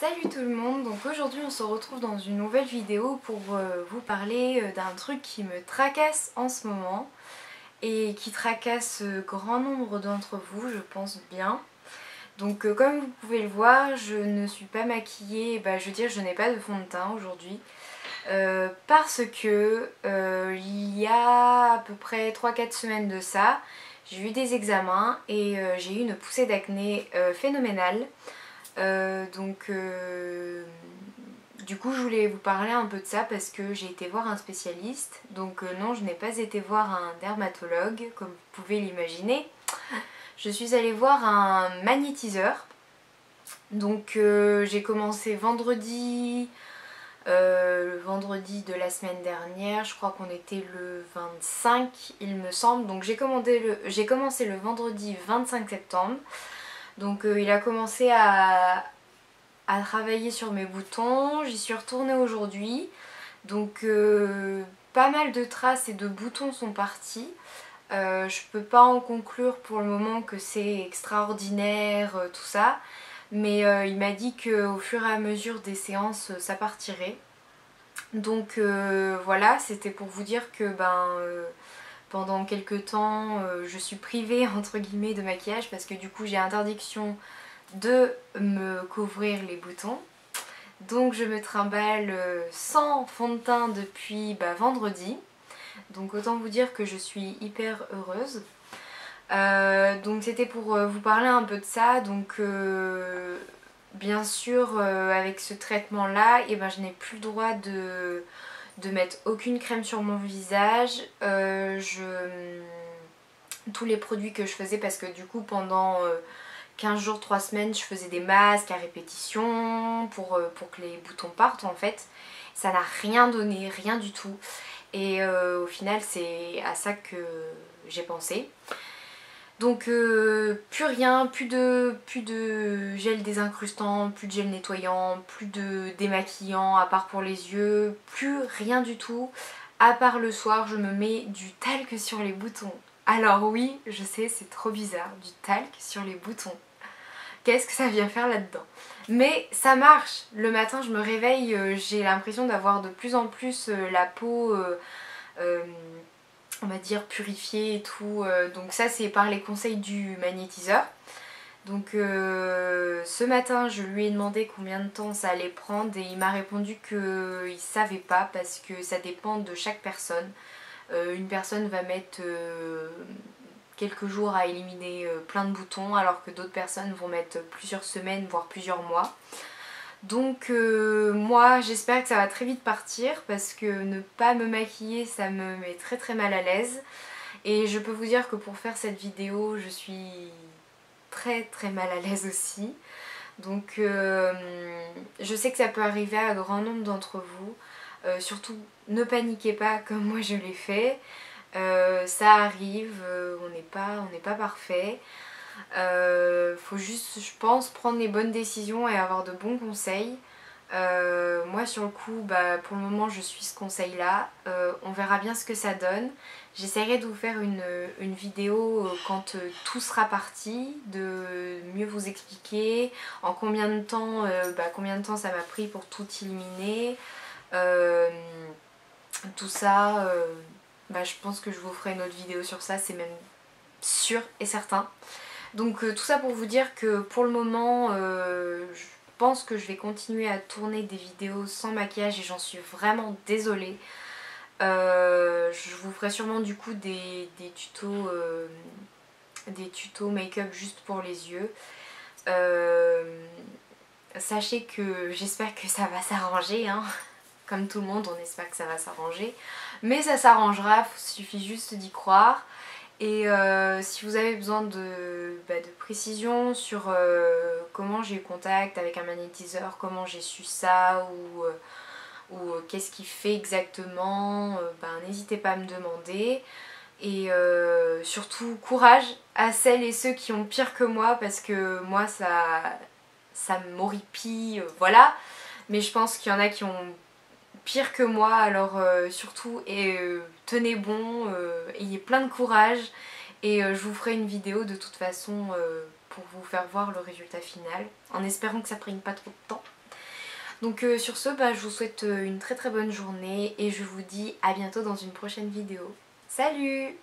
Salut tout le monde, donc aujourd'hui on se retrouve dans une nouvelle vidéo pour vous parler d'un truc qui me tracasse en ce moment et qui tracasse grand nombre d'entre vous, je pense bien. Donc comme vous pouvez le voir, je ne suis pas maquillée, je veux dire je n'ai pas de fond de teint aujourd'hui parce que il y a à peu près 3-4 semaines de ça, j'ai eu des examens et j'ai eu une poussée d'acné phénoménale. Du coup je voulais vous parler un peu de ça parce que j'ai été voir un spécialiste. Donc non, je n'ai pas été voir un dermatologue comme vous pouvez l'imaginer. Je suis allée voir un magnétiseur. Donc j'ai commencé vendredi, le vendredi de la semaine dernière. Je crois qu'on était le 25 il me semble. Donc j'ai commencé le vendredi 25 septembre. Donc il a commencé à travailler sur mes boutons. J'y suis retournée aujourd'hui. Donc pas mal de traces et de boutons sont partis. Je peux pas en conclure pour le moment que c'est extraordinaire, tout ça. Mais il m'a dit qu'au fur et à mesure des séances, ça partirait. Donc voilà, c'était pour vous dire que pendant quelques temps, je suis privée entre guillemets de maquillage parce que du coup j'ai interdiction de me couvrir les boutons. Donc je me trimballe sans fond de teint depuis vendredi. Donc autant vous dire que je suis hyper heureuse. Donc c'était pour vous parler un peu de ça. Donc bien sûr avec ce traitement là, je n'ai plus le droit de mettre aucune crème sur mon visage. Tous les produits que je faisais, parce que du coup pendant 15 jours, 3 semaines, je faisais des masques à répétition pour que les boutons partent en fait. Ça n'a rien donné, rien du tout. Et au final, c'est à ça que j'ai pensé. Donc plus rien, plus de gel désincrustant, plus de gel nettoyant, plus de démaquillant à part pour les yeux, plus rien du tout. À part le soir, je me mets du talc sur les boutons. Alors oui, je sais, c'est trop bizarre, du talc sur les boutons. Qu'est-ce que ça vient faire là-dedans? Mais ça marche. Le matin, je me réveille, j'ai l'impression d'avoir de plus en plus la peau, on va dire, purifiée et tout. Donc ça, c'est par les conseils du magnétiseur. Donc ce matin, je lui ai demandé combien de temps ça allait prendre et il m'a répondu qu'il savait pas parce que ça dépend de chaque personne. Une personne va mettre quelques jours à éliminer plein de boutons alors que d'autres personnes vont mettre plusieurs semaines voire plusieurs mois. Donc moi j'espère que ça va très vite partir parce que ne pas me maquiller ça me met très très mal à l'aise. Et je peux vous dire que pour faire cette vidéo je suis très très mal à l'aise aussi. Donc je sais que ça peut arriver à grand nombre d'entre vous. Surtout ne paniquez pas comme moi je l'ai fait. Ça arrive, on n'est pas parfait. Faut juste, je pense, prendre les bonnes décisions et avoir de bons conseils. Moi sur le coup, pour le moment je suis ce conseil là. On verra bien ce que ça donne. J'essaierai de vous faire une vidéo quand tout sera parti, de mieux vous expliquer en combien de temps ça m'a pris pour tout éliminer. Tout ça, je pense que je vous ferai une autre vidéo sur ça, c'est même sûr et certain. Donc tout ça pour vous dire que pour le moment, je pense que je vais continuer à tourner des vidéos sans maquillage et j'en suis vraiment désolée. Je vous ferai sûrement du coup des tutos make-up juste pour les yeux. Sachez que j'espère que ça va s'arranger, hein. Comme tout le monde, on espère que ça va s'arranger. Mais ça s'arrangera, il suffit juste d'y croire. Et si vous avez besoin de précision sur comment j'ai eu contact avec un magnétiseur, comment j'ai su ça ou qu'est-ce qu'il fait exactement, n'hésitez pas à me demander. Et surtout courage à celles et ceux qui ont pire que moi parce que moi ça m'horripile, voilà. Mais je pense qu'il y en a qui ont pire que moi, alors surtout tenez bon, ayez plein de courage et je vous ferai une vidéo de toute façon pour vous faire voir le résultat final en espérant que ça prenne pas trop de temps. Donc sur ce, je vous souhaite une très très bonne journée et je vous dis à bientôt dans une prochaine vidéo. Salut!